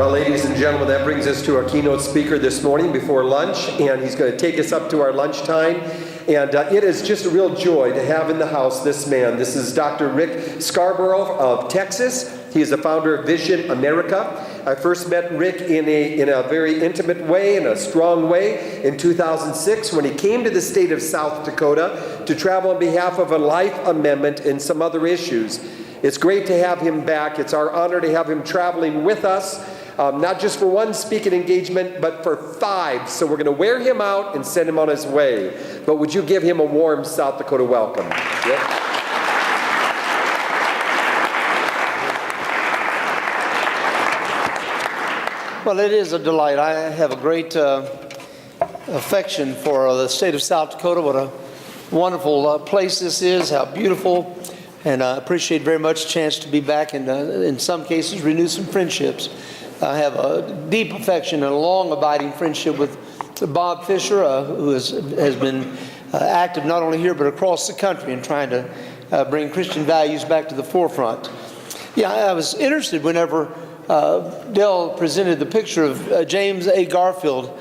Well, ladies and gentlemen, that brings us to our keynote speaker this morning before lunch, and he's going to take us up to our lunchtime. And it is just a real joy to have in the house this man. This is Dr. Rick Scarborough of Texas. He is the founder of Vision America. I first met Rick in a very intimate way, in a strong way, in 2006 when he came to the state of South Dakota to travel on behalf of a life amendment and some other issues. It's great to have him back. It's our honor to have him traveling with us, not just for one speaking engagement, but for 5. So we're going to wear him out and send him on his way. But would you give him a warm South Dakota welcome? Yep. Well, it is a delight. I have a great affection for the state of South Dakota. What a wonderful place this is, how beautiful. And I appreciate very much the chance to be back and, in some cases, renew some friendships. I have a deep affection and a long abiding friendship with Bob Fisher, who has been active not only here but across the country in trying to bring Christian values back to the forefront. Yeah, I was interested whenever Dell presented the picture of James A. Garfield.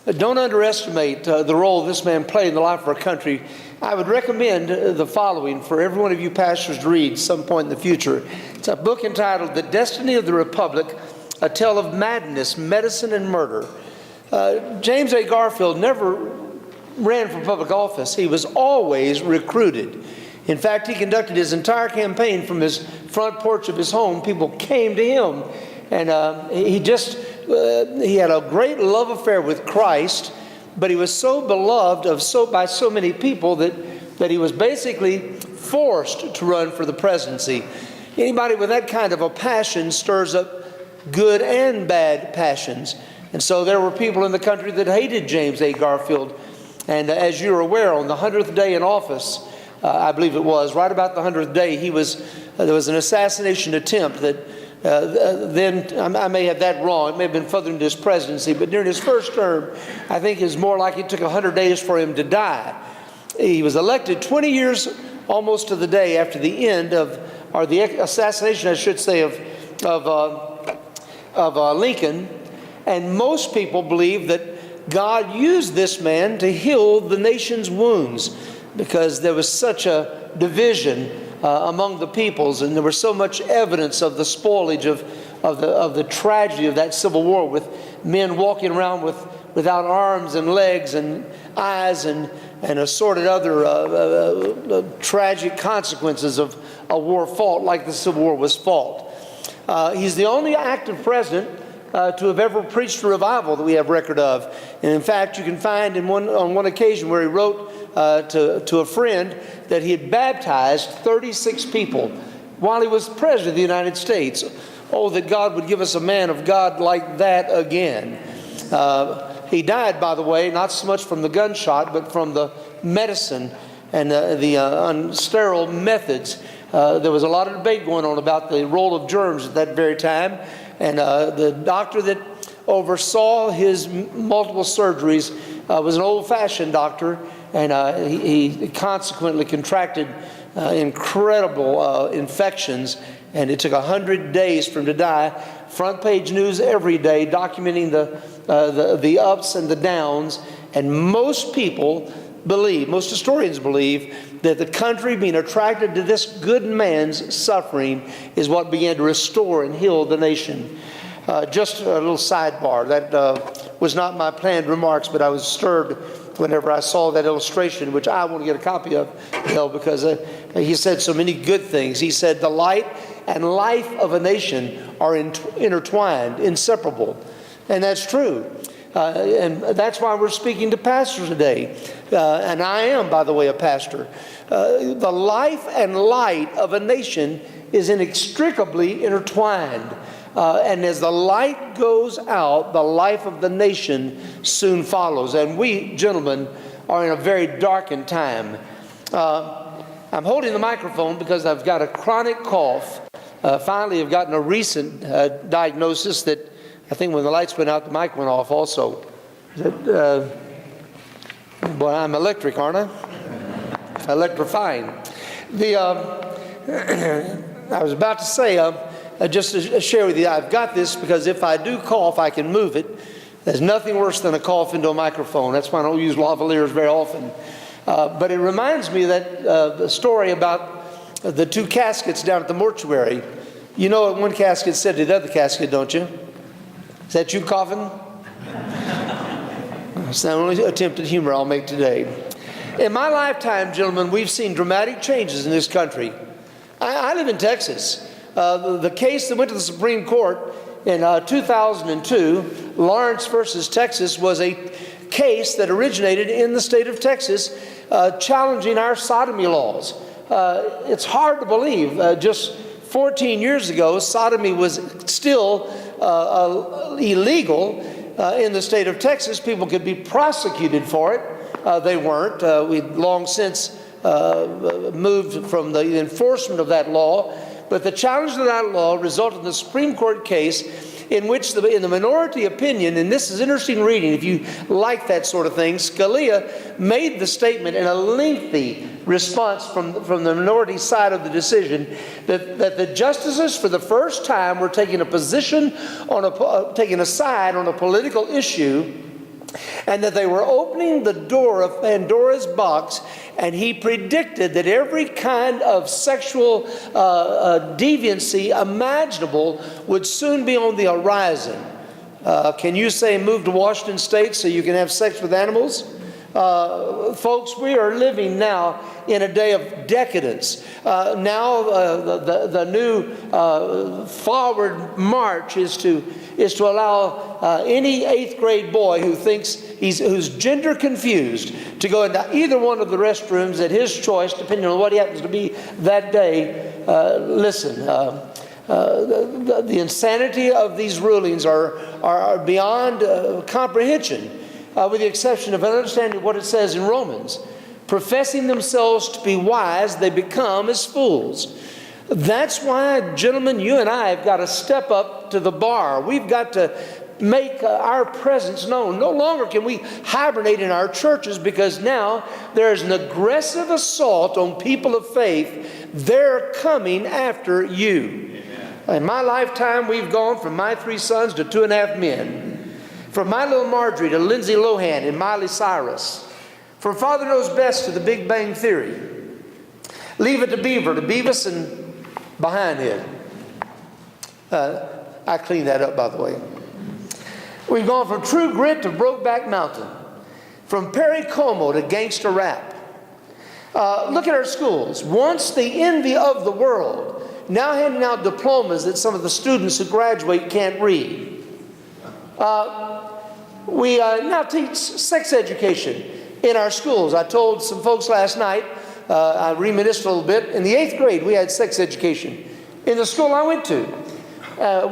Don't underestimate the role this man played in the life of our country. I would recommend the following for every one of you pastors to read some point in the future. It's a book entitled The Destiny of the Republic, A Tale of Madness, Medicine, and Murder. James A. Garfield never ran for public office. He was always recruited. In fact, he conducted his entire campaign from his front porch of his home. People came to him, and he had a great love affair with Christ, but he was so beloved by so many people that he was basically forced to run for the presidency. Anybody with that kind of a passion stirs up good and bad passions. And so there were people in the country that hated James A. Garfield. And as you're aware, on the 100th day in office, I believe it was, right about the 100th day, there was an assassination attempt that then, I may have that wrong, it may have been further into his presidency, but during his first term, I think it's more like it took 100 days for him to die. He was elected 20 years almost to the day after the end or the assassination, I should say, of Lincoln, and most people believe that God used this man to heal the nation's wounds because there was such a division among the peoples, and there was so much evidence of the spoilage of the tragedy of that Civil War, with men walking around without arms and legs and eyes and assorted other tragic consequences of a war fought like the Civil War was fought. He's the only active president to have ever preached a revival that we have record of. And in fact, you can find on one occasion where he wrote to a friend that he had baptized 36 people while he was president of the United States. Oh, that God would give us a man of God like that again. He died, by the way, not so much from the gunshot, but from the medicine and the sterile methods. There was a lot of debate going on about the role of germs at that very time. And the doctor that oversaw his multiple surgeries was an old-fashioned doctor, and he consequently contracted incredible infections, and it took 100 days for him to die. Front page news every day documenting the ups and the downs, and most historians believe that the country being attracted to this good man's suffering is what began to restore and heal the nation. Just a little sidebar. That was not my planned remarks, but I was stirred whenever I saw that illustration, which I want to get a copy of, because he said so many good things. He said the light and life of a nation are intertwined, inseparable. And that's true. And that's why we're speaking to pastors today. And I am, by the way, a pastor. The life and light of a nation is inextricably intertwined. And as the light goes out, the life of the nation soon follows. And we, gentlemen, are in a very darkened time. I'm holding the microphone because I've got a chronic cough. Finally, I've gotten a recent diagnosis that I think when the lights went out, the mic went off also. Boy, I'm electric, aren't I? Electrifying. I was about to say, just to share with you, I've got this because if I do cough, I can move it. There's nothing worse than a cough into a microphone. That's why I don't use lavaliers very often. But it reminds me that the story about the two caskets down at the mortuary. You know what one casket said to the other casket, don't you? Is that you coughing? It's the only attempt at humor I'll make today. In my lifetime, gentlemen, we've seen dramatic changes in this country. I live in Texas. The case that went to the Supreme Court in 2002, Lawrence versus Texas, was a case that originated in the state of Texas, challenging our sodomy laws. It's hard to believe. Just 14 years ago, sodomy was still illegal in the state of Texas. People could be prosecuted for it. They weren't. We'd long since moved from the enforcement of that law. But the challenge to that law resulted in the Supreme Court case in which, in the minority opinion, and this is interesting reading if you like that sort of thing, Scalia made the statement in a lengthy response from the minority side of the decision that the justices for the first time were taking a position on taking a side on a political issue, and that they were opening the door of Pandora's box, and he predicted that every kind of sexual deviancy imaginable would soon be on the horizon. Can you say move to Washington State so you can have sex with animals? Folks, we are living now in a day of decadence. Now the new forward march is to allow any 8th grade boy who thinks who's gender confused to go into either one of the restrooms at his choice, depending on what he happens to be that day. Listen, the insanity of these rulings are beyond comprehension, with the exception of understanding what it says in Romans. Professing themselves to be wise, they become as fools. That's why, gentlemen, you and I have got to step up to the bar. We've got to make our presence known. No longer can we hibernate in our churches, because now there's an aggressive assault on people of faith. They're coming after you. Amen. In my lifetime, we've gone from my 3 sons to 2.5 men. From my little Marjorie to Lindsay Lohan and Miley Cyrus. From Father Knows Best to the Big Bang Theory. Leave It to Beaver to Beavis and Behindhead. I cleaned that up, by the way. We've gone from True Grit to Brokeback Mountain. From Perry Como to gangster rap. Look at our schools. Once the envy of the world, now handing out diplomas that some of the students who graduate can't read. We now teach sex education in our schools. I told some folks last night, I reminisced a little bit, in the 8th grade we had sex education in the school I went to.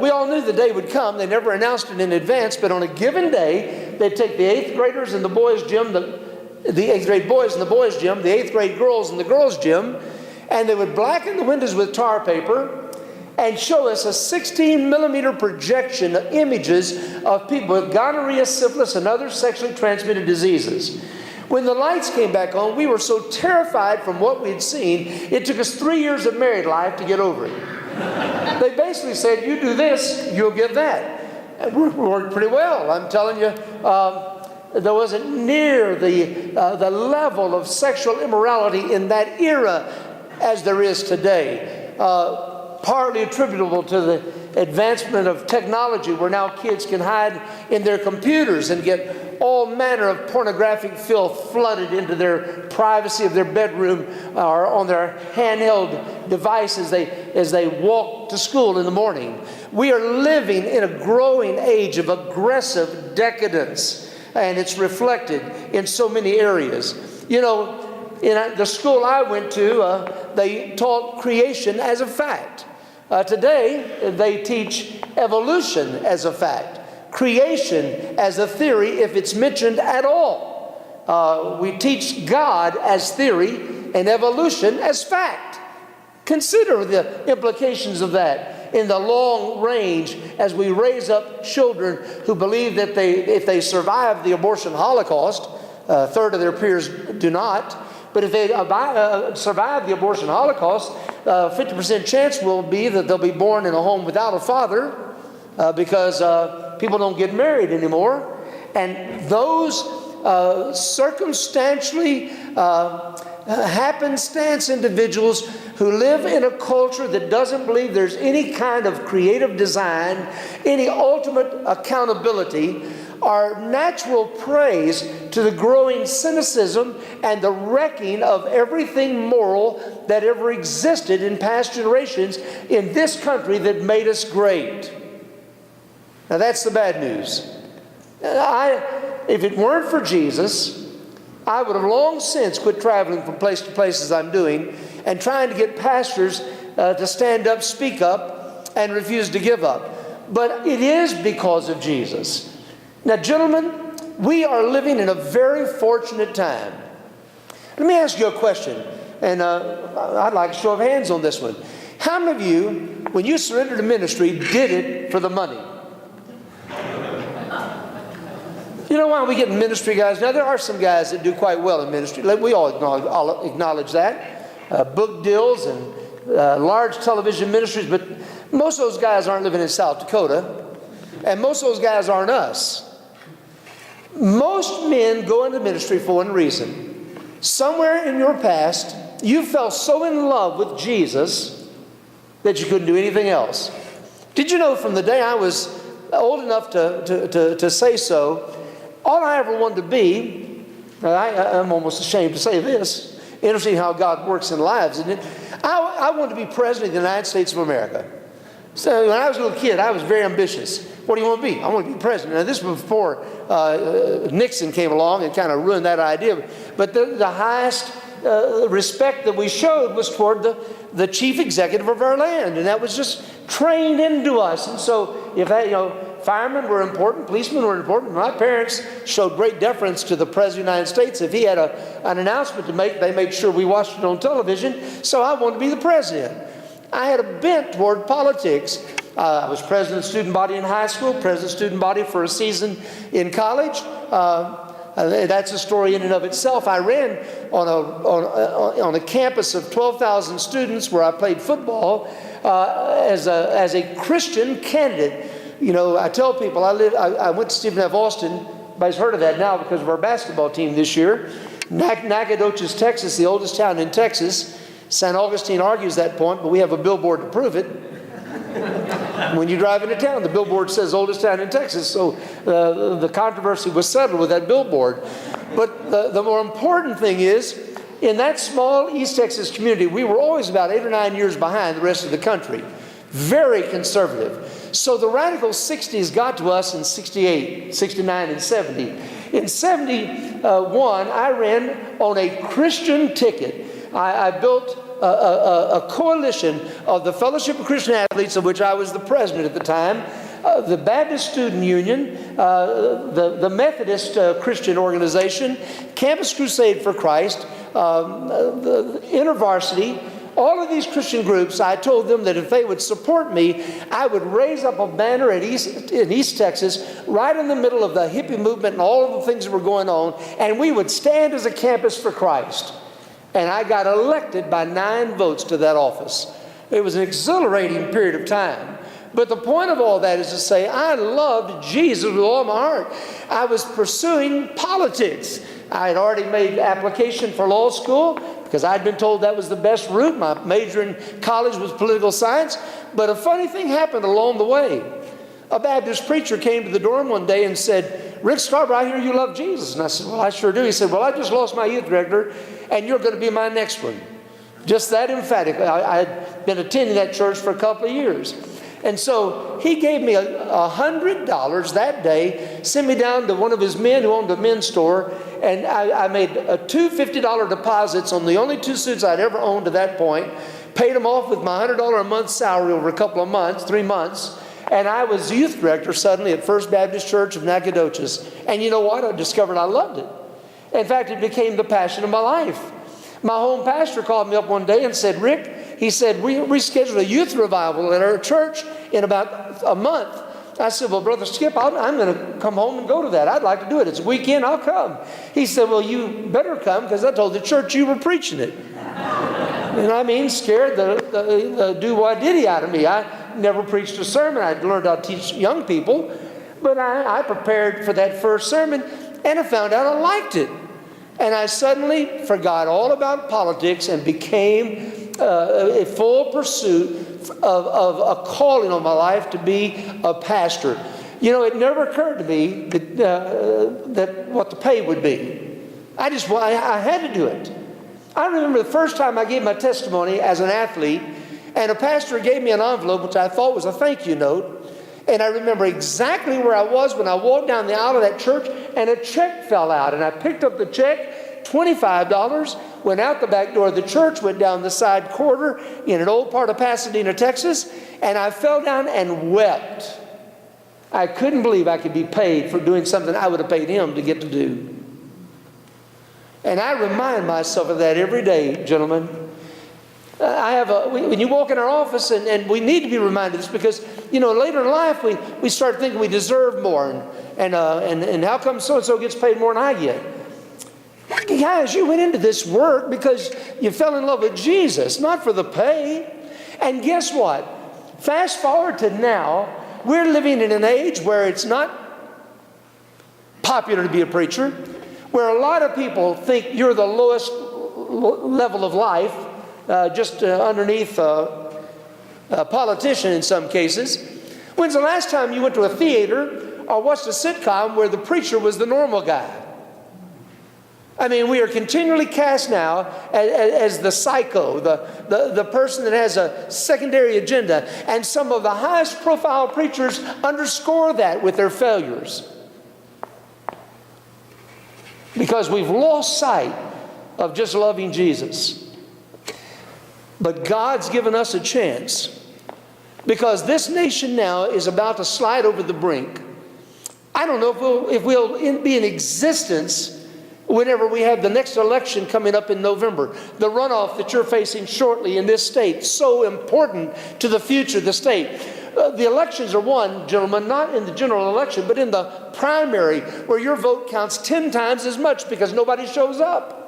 We all knew the day would come. They never announced it in advance, but on a given day, they'd take the 8th graders in the boys' gym, the 8th grade boys in the boys' gym, the 8th grade girls in the girls' gym, and they would blacken the windows with tar paper and show us a 16-millimeter projection of images of people with gonorrhea, syphilis, and other sexually transmitted diseases. When the lights came back on, we were so terrified from what we'd seen, it took us 3 years of married life to get over it. They basically said, you do this, you'll get that. And we worked pretty well. I'm telling you, there wasn't near the level of sexual immorality in that era as there is today. Partly attributable to the advancement of technology, where now kids can hide in their computers and get all manner of pornographic filth flooded into their privacy of their bedroom or on their handheld devices as they walk to school in the morning. We are living in a growing age of aggressive decadence, and it's reflected in so many areas. You know, in the school I went to, they taught creation as a fact. Today, they teach evolution as a fact. Creation as a theory, if it's mentioned at all. We teach God as theory and evolution as fact. Consider the implications of that in the long range as we raise up children who believe that if they survive the abortion holocaust, a third of their peers do not, But if they survive the abortion holocaust, 50% chance will be that they'll be born in a home without a father because people don't get married anymore. And those circumstantially happenstance individuals who live in a culture that doesn't believe there's any kind of creative design, any ultimate accountability, are natural praise to the growing cynicism and the wrecking of everything moral that ever existed in past generations in this country that made us great. Now that's the bad news. If it weren't for Jesus, I would have long since quit traveling from place to place as I'm doing and trying to get pastors to stand up, speak up, and refuse to give up. But it is because of Jesus. Now, gentlemen, we are living in a very fortunate time. Let me ask you a question, and I'd like a show of hands on this one. How many of you, when you surrendered to ministry, did it for the money? You know why we get in ministry, guys? Now, there are some guys that do quite well in ministry. We all acknowledge that. Book deals and large television ministries, but most of those guys aren't living in South Dakota, and most of those guys aren't us. Most men go into ministry for one reason. Somewhere in your past, you fell so in love with Jesus that you couldn't do anything else. Did you know from the day I was old enough to say so, all I ever wanted to be, I'm almost ashamed to say this, interesting how God works in lives, isn't it? I wanted to be president of the United States of America. So when I was a little kid, I was very ambitious. What do you want to be? I want to be president. Now this was before Nixon came along and kind of ruined that idea. But the highest respect that we showed was toward the chief executive of our land. And that was just trained into us. And so if that, firemen were important, policemen were important. My parents showed great deference to the President of the United States. If he had an announcement to make, they made sure we watched it on television. So I wanted to be the president. I had a bent toward politics. I was president of the student body in high school, president of the student body for a season in college. That's a story in and of itself. I ran on a campus of 12,000 students where I played football as a Christian candidate. I tell people I went to Stephen F. Austin. Everybody's heard of that now because of our basketball team this year. Nacogdoches, Texas, the oldest town in Texas. St. Augustine argues that point, but we have a billboard to prove it. When you drive into town, the billboard says oldest town in Texas, so the controversy was settled with that billboard. But the more important thing is, in that small East Texas community, we were always about 8 or 9 years behind the rest of the country. Very conservative. So the radical 60s got to us in 68, 69, and 70. In 71, I ran on a Christian ticket. I built a coalition of the Fellowship of Christian Athletes, of which I was the president at the time, the Baptist Student Union, the Methodist Christian Organization, Campus Crusade for Christ, the InterVarsity. All of these Christian groups, I told them that if they would support me, I would raise up a banner in East Texas, right in the middle of the hippie movement and all of the things that were going on, and we would stand as a campus for Christ. And I got elected by 9 votes to that office. It was an exhilarating period of time. But the point of all that is to say, I loved Jesus with all my heart. I was pursuing politics. I had already made application for law school because I'd been told that was the best route. My major in college was political science. But a funny thing happened along the way. A Baptist preacher came to the dorm one day and said, "Rick Scarborough, I hear you love Jesus." And I said, "Well, I sure do." He said, "Well, I just lost my youth director, and you're going to be my next one." Just that emphatic. I had been attending that church for a couple of years. And so he gave me $100 that day, sent me down to one of his men who owned a men's store, and I made two $50 deposits on the only 2 suits I'd ever owned to that point, paid them off with my $100 a month salary over a couple of months, 3 months, and I was youth director suddenly at First Baptist Church of Nacogdoches. And you know what? I discovered I loved it. In fact, it became the passion of my life. My home pastor called me up one day and said, "Rick," he said, "we scheduled a youth revival at our church in about a month. I said, well, Brother Skip, I'm going to come home and go to that. I'd like to do it. It's a weekend. I'll come. He said, well, you better come because I told the church you were preaching it. And I mean, scared the do-what-diddy out of me. I never preached a sermon. I'd learned how to teach young people. But I prepared for that first sermon, and I found out I liked it. And I suddenly forgot all about politics and became a full pursuit of a calling on my life to be a pastor. You know, it never occurred to me that what the pay would be. I had to do it. I remember the first time I gave my testimony as an athlete, and a pastor gave me an envelope, which I thought was a thank you note. And I remember exactly where I was when I walked down the aisle of that church, and a check fell out. And I picked up the check, $25, went out the back door of the church, went down the side corridor in an old part of Pasadena, Texas, and I fell down and wept. I couldn't believe I could be paid for doing something I would have paid him to get to do. And I remind myself of that every day, gentlemen. When you walk in our office, and we need to be reminded of this because, you know, later in life we start thinking we deserve more, and how come so-and-so gets paid more than I get? Guys, you went into this work because you fell in love with Jesus, not for the pay. And guess what? Fast forward to now, we're living in an age where it's not popular to be a preacher, where a lot of people think you're the lowest level of life, just underneath a politician in some cases. When's the last time you went to a theater or watched a sitcom where the preacher was the normal guy? I mean, we are continually cast now as the psycho, the person that has a secondary agenda. And some of the highest profile preachers underscore that with their failures. Because we've lost sight of just loving Jesus. But God's given us a chance. Because this nation now is about to slide over the brink. I don't know if we'll be in existence whenever we have the next election coming up in November. The runoff that you're facing shortly in this state, so important to the future of the state. The elections are won, gentlemen, not in the general election, but in the primary, where your vote counts 10 times as much because nobody shows up.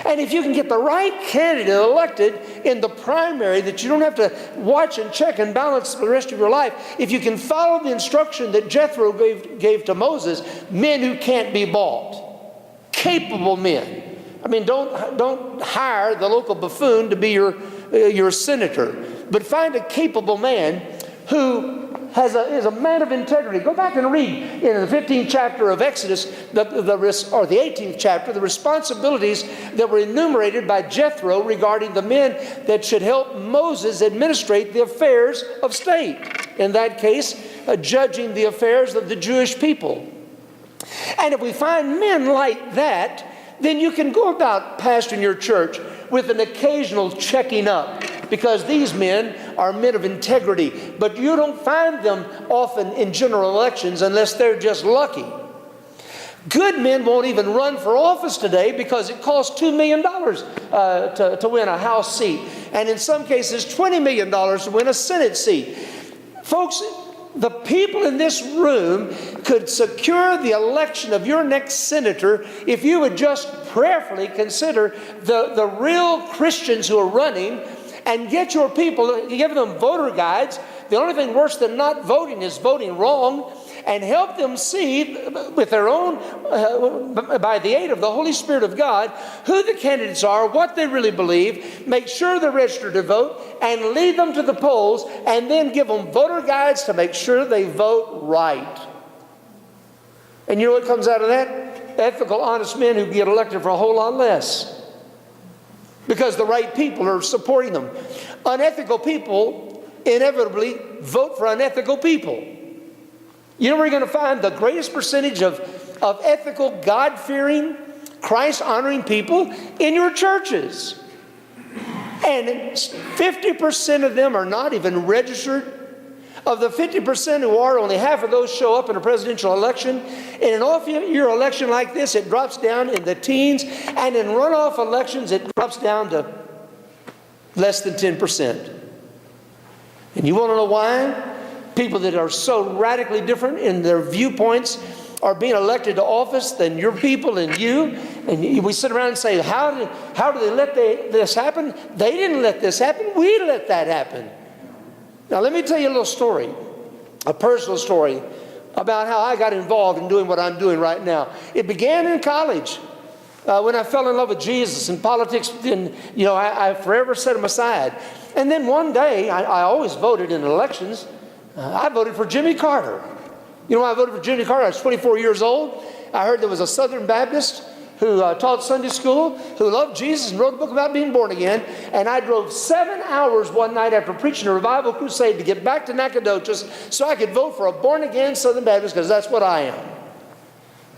And if you can get the right candidate elected in the primary that you don't have to watch and check and balance the rest of your life, if you can follow the instruction that Jethro gave to Moses, men who can't be bought, capable men. I mean, don't hire the local buffoon to be your senator, but find a capable man who is a man of integrity. Go back and read in the 15th chapter of Exodus, or the 18th chapter, the responsibilities that were enumerated by Jethro regarding the men that should help Moses administrate the affairs of state. In that case, judging the affairs of the Jewish people. And if we find men like that, then you can go about pastoring your church with an occasional checking up, because these men are men of integrity. But you don't find them often in general elections unless they're just lucky. Good men won't even run for office today because it costs $2 million to win a House seat. And in some cases, $20 million to win a Senate seat. Folks, the people in this room could secure the election of your next senator if you would just prayerfully consider the real Christians who are running and get your people, give them voter guides. The only thing worse than not voting is voting wrong, and help them see with their own, by the aid of the Holy Spirit of God, who the candidates are, what they really believe, make sure they're registered to vote, and lead them to the polls, and then give them voter guides to make sure they vote right. And you know what comes out of that? Ethical, honest men who get elected for a whole lot less. Because the right people are supporting them. Unethical people inevitably vote for unethical people. You know where you're going to find the greatest percentage of ethical, God-fearing, Christ-honoring people? In your churches. And 50% of them are not even registered. Of the 50% who are, only half of those show up in a presidential election. In an off-year election like this, it drops down in the teens. And in runoff elections, it drops down to less than 10%. And you want to know why? people that are so radically different in their viewpoints are being elected to office than your people and you. And we sit around and say, how do they let this happen? They didn't let this happen. We let that happen. Now, let me tell you a little story, a personal story about how I got involved in doing what I'm doing right now. It began in college when I fell in love with Jesus, and politics didn't, I forever set them aside. And then one day, I always voted in elections. I voted for Jimmy Carter. You know why I voted for Jimmy Carter? I was 24 years old. I heard there was a Southern Baptist who taught Sunday school, who loved Jesus and wrote a book about being born again. And I drove 7 hours one night after preaching a revival crusade to get back to Nacogdoches so I could vote for a born-again Southern Baptist, because that's what I am.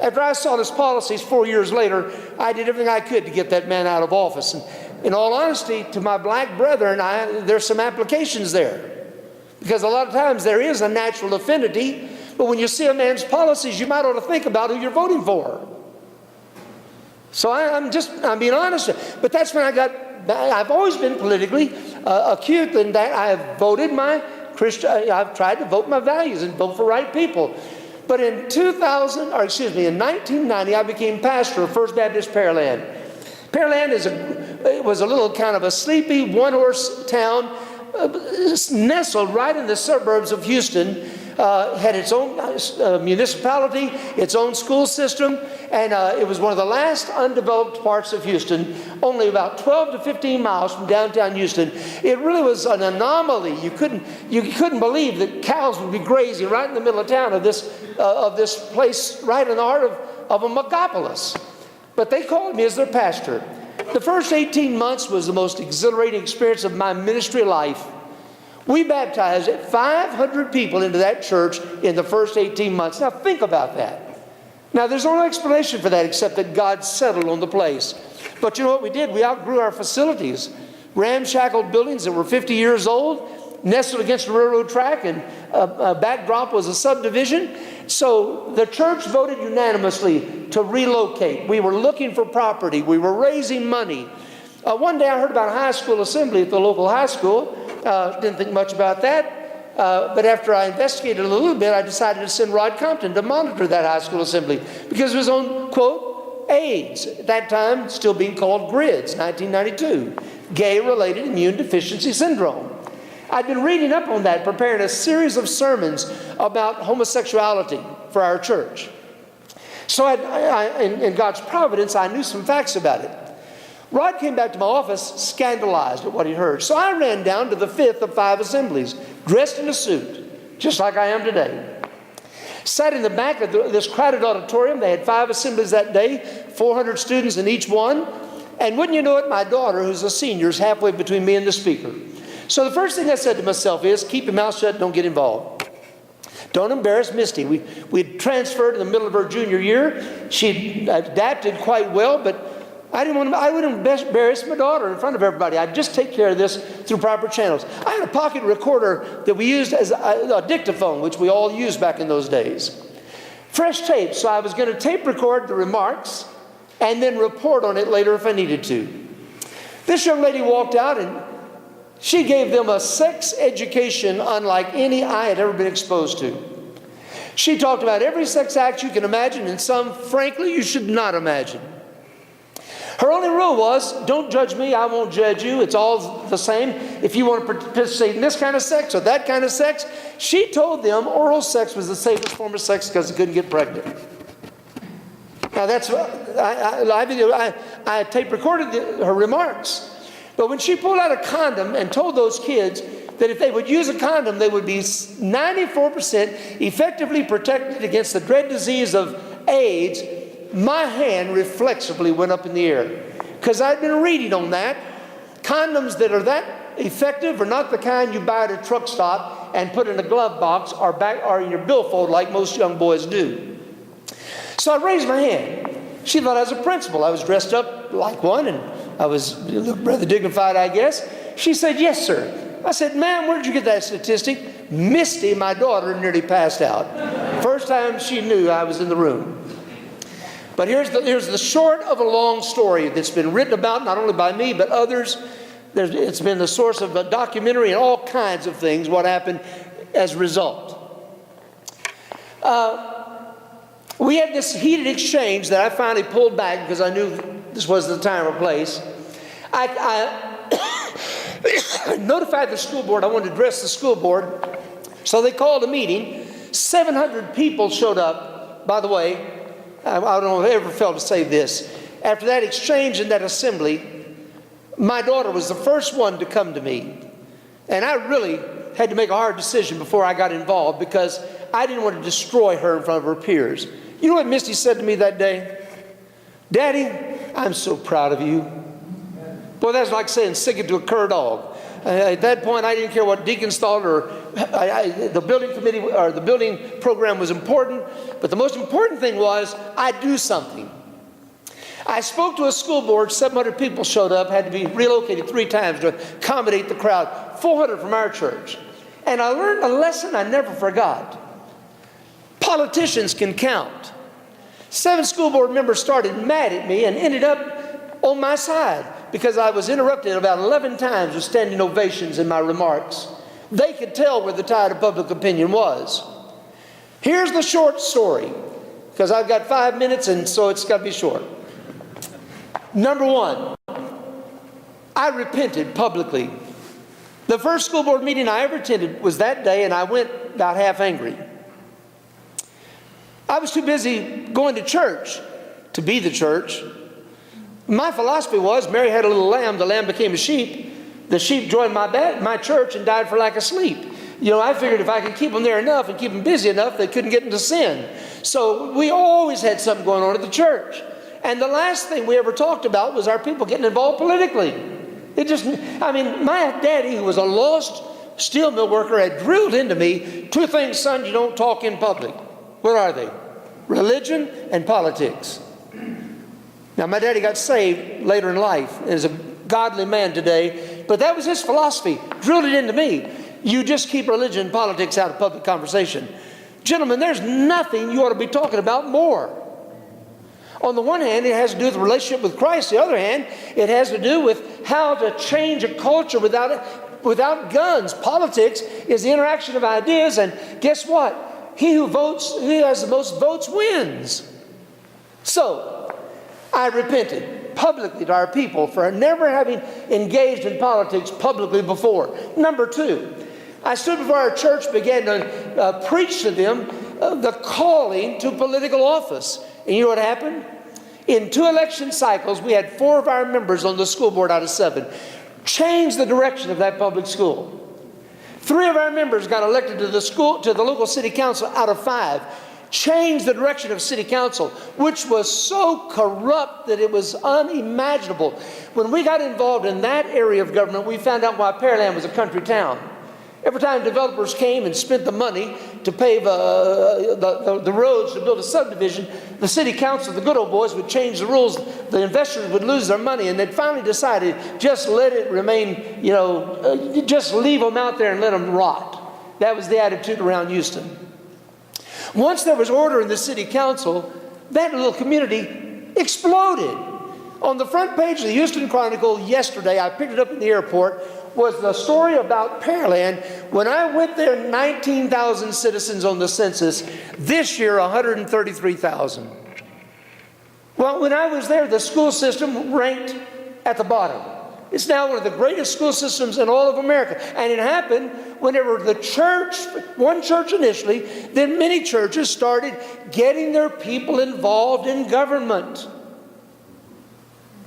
After I saw his policies 4 years later, I did everything I could to get that man out of office. And in all honesty, to my black brethren, there's some applications there. Because a lot of times there is a natural affinity, but when you see a man's policies, you might ought to think about who you're voting for. So I'm being honest. But that's when I've always been politically acute in that I've voted I've tried to vote my values and vote for right people. But in 1990, I became pastor of First Baptist Pearland. Pearland was a little kind of a sleepy one-horse town nestled right in the suburbs of Houston. Had its own municipality, its own school system, and it was one of the last undeveloped parts of Houston, only about 12 to 15 miles from downtown Houston. It really was an anomaly. You couldn't believe that cows would be grazing right in the middle of town of this place, right in the heart of a megapolis. But they called me as their pastor. The first 18 months was the most exhilarating experience of my ministry life. We baptized 500 people into that church in the first 18 months. Now think about that. Now there's no explanation for that except that God settled on the place. But you know what we did? We outgrew our facilities. Ramshackled buildings that were 50 years old, nestled against a railroad track, and a backdrop was a subdivision. So the church voted unanimously to relocate. We were looking for property. We were raising money. One day I heard about a high school assembly at the local high school. Didn't think much about that. But after I investigated a little bit, I decided to send Rod Compton to monitor that high school assembly because of his own, quote, AIDS. At that time, still being called GRIDS, 1992, Gay-Related Immune Deficiency Syndrome. I'd been reading up on that, preparing a series of sermons about homosexuality for our church. So in God's providence, I knew some facts about it. Rod came back to my office scandalized at what he heard. So I ran down to the fifth of 5 assemblies, dressed in a suit, just like I am today. Sat in the back of this crowded auditorium. They had 5 assemblies that day, 400 students in each one. And wouldn't you know it, my daughter, who's a senior, is halfway between me and the speaker. So the first thing I said to myself is, keep your mouth shut, don't get involved. Don't embarrass Misty. We'd transferred in the middle of her junior year. She adapted quite well, but I wouldn't embarrass my daughter in front of everybody. I'd just take care of this through proper channels. I had a pocket recorder that we used as a dictaphone, which we all used back in those days. Fresh tape, so I was going to tape record the remarks and then report on it later if I needed to. This young lady walked out and she gave them a sex education unlike any I had ever been exposed to. She talked about every sex act you can imagine and some, frankly, you should not imagine. Her only rule was, don't judge me, I won't judge you. It's all the same. If you want to participate in this kind of sex or that kind of sex, she told them oral sex was the safest form of sex because they couldn't get pregnant. Now that's, I tape recorded her remarks. But when she pulled out a condom and told those kids that if they would use a condom, they would be 94% effectively protected against the dread disease of AIDS, my hand reflexively went up in the air because I'd been reading on that. Condoms that are that effective are not the kind you buy at a truck stop and put in a glove box or in your billfold like most young boys do. So I raised my hand. She thought I was a principal. I was dressed up like one and I was rather dignified, I guess. She said, yes, sir. I said, ma'am, where did you get that statistic? Misty, my daughter, nearly passed out. First time she knew I was in the room. But here's the short of a long story that's been written about, not only by me, but others. It's been the source of a documentary and all kinds of things, what happened as a result. We had this heated exchange that I finally pulled back because I knew this was the time or place. I notified the school board I wanted to address the school board, so they called a meeting. 700 people showed up. By the way, I don't know if I ever failed to say this. After that exchange and that assembly, my daughter was the first one to come to me. And I really had to make a hard decision before I got involved because I didn't want to destroy her in front of her peers. You know what Misty said to me that day? Daddy, I'm so proud of you. Boy, that's like saying sick it to a cur dog. At that point, I didn't care what deacons thought or the building committee or the building program was important. But the most important thing was I do something. I spoke to a school board. 700 people showed up, had to be relocated 3 times to accommodate the crowd. 400 from our church. And I learned a lesson I never forgot. Politicians can count. 7 school board members started mad at me and ended up on my side because I was interrupted about 11 times with standing ovations in my remarks. They could tell where the tide of public opinion was. Here's the short story, because I've got 5 minutes and so it's got to be short. Number 1, I repented publicly. The first school board meeting I ever attended was that day, and I went about half angry. I was too busy going to church to be the church. My philosophy was, Mary had a little lamb, the lamb became a sheep. The sheep joined my church and died for lack of sleep. You know, I figured if I could keep them there enough and keep them busy enough, they couldn't get into sin. So we always had something going on at the church. And the last thing we ever talked about was our people getting involved politically. My daddy, who was a lost steel mill worker, had drilled into me 2 things, son, you don't talk in public. What are they? Religion and politics. Now, my daddy got saved later in life and is a godly man today, but that was his philosophy. Drilled it into me. You just keep religion and politics out of public conversation. Gentlemen, there's nothing you ought to be talking about more. On the one hand, it has to do with the relationship with Christ. The other hand, it has to do with how to change a culture without guns. Politics is the interaction of ideas, and guess what? He who has the most votes wins. So, I repented publicly to our people for never having engaged in politics publicly before. Number 2, I stood before our church, began to preach to them the calling to political office. And you know what happened? In 2 election cycles, we had 4 of our members on the school board out of 7 change the direction of that public school. 3 of our members got elected to the local city council out of 5. Changed the direction of city council, which was so corrupt that it was unimaginable. When we got involved in that area of government, we found out why Pearland was a country town. Every time developers came and spent the money to pave the roads to build a subdivision, the city council, the good old boys, would change the rules. The investors would lose their money, and they'd finally decided, just let it remain, just leave them out there and let them rot. That was the attitude around Houston. Once there was order in the city council, that little community exploded. On the front page of the Houston Chronicle yesterday, I picked it up in the airport, was the story about Pearland. When I went there, 19,000 citizens on the census. This year, 133,000. Well, when I was there, the school system ranked at the bottom. It's now one of the greatest school systems in all of America. And it happened whenever one church initially, then many churches started getting their people involved in government,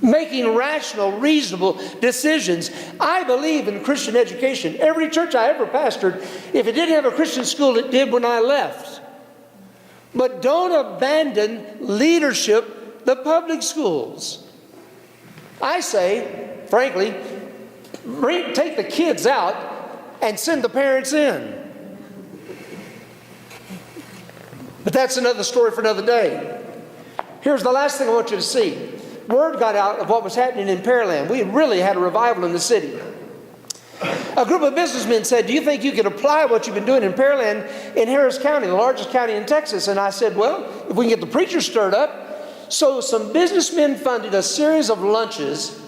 making rational, reasonable decisions. I believe in Christian education. Every church I ever pastored, if it didn't have a Christian school, it did when I left. But don't abandon leadership, the public schools. I say, frankly, take the kids out and send the parents in. But that's another story for another day. Here's the last thing I want you to see. Word got out of what was happening in Pearland. We really had a revival in the city. A group of businessmen said, do you think you could apply what you've been doing in Pearland in Harris County, the largest county in Texas? And I said, well, if we can get the preachers stirred up. So some businessmen funded a series of lunches.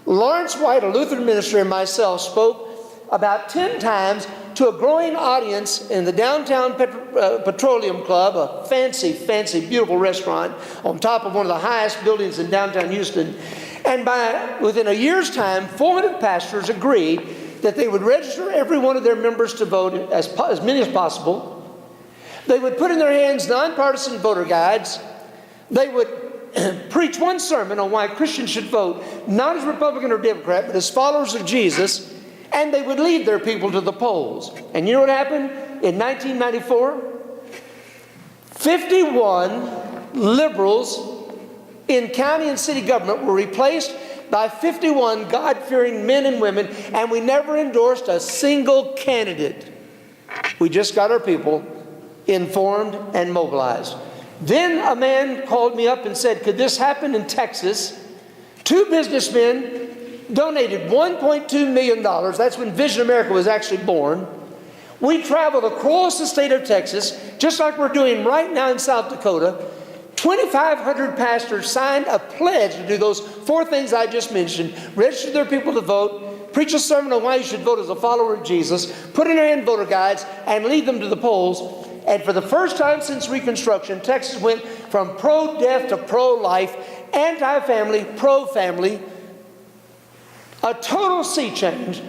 Lawrence White, a Lutheran minister, and myself spoke about 10 times to a growing audience in the downtown Petroleum Club, a fancy, beautiful restaurant on top of one of the highest buildings in downtown Houston. And within a year's time, 400 pastors agreed that they would register every one of their members to vote, as many as possible. They would put in their hands nonpartisan voter guides. They would preach one sermon on why Christians should vote, not as Republican or Democrat, but as followers of Jesus. And they would lead their people to the polls. And you know what happened in 1994? 51 liberals in county and city government were replaced by 51 God-fearing men and women, and we never endorsed a single candidate. We just got our people informed and mobilized. Then a man called me up and said, could this happen in Texas? 2 businessmen donated $1.2 million. That's when Vision America was actually born. We traveled across the state of Texas, just like we're doing right now in South Dakota. 2,500 pastors signed a pledge to do those 4 things I just mentioned: register their people to vote, preach a sermon on why you should vote as a follower of Jesus, put in their hand voter guides, and lead them to the polls. And for the first time since Reconstruction, Texas went from pro-death to pro-life, anti-family, pro-family. A total sea change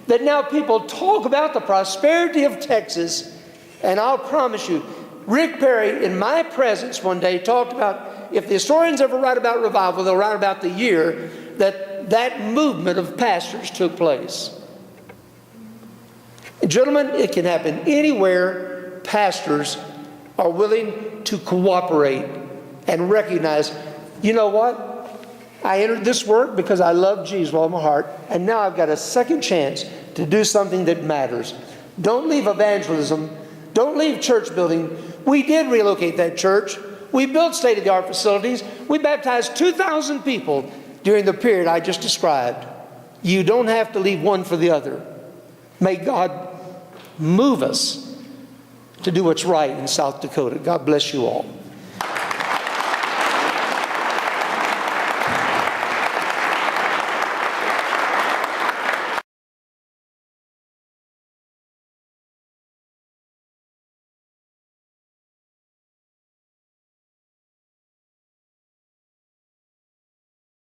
that now people talk about the prosperity of Texas. And I'll promise you, Rick Perry, in my presence one day, talked about, if the historians ever write about revival, they'll write about the year that movement of pastors took place. Gentlemen, it can happen anywhere pastors are willing to cooperate and recognize, you know what? I entered this work because I love Jesus with all my heart, and now I've got a second chance to do something that matters. Don't leave evangelism. Don't leave church building. We did relocate that church. We built state-of-the-art facilities. We baptized 2,000 people during the period I just described. You don't have to leave one for the other. May God move us to do what's right in South Dakota. God bless you all.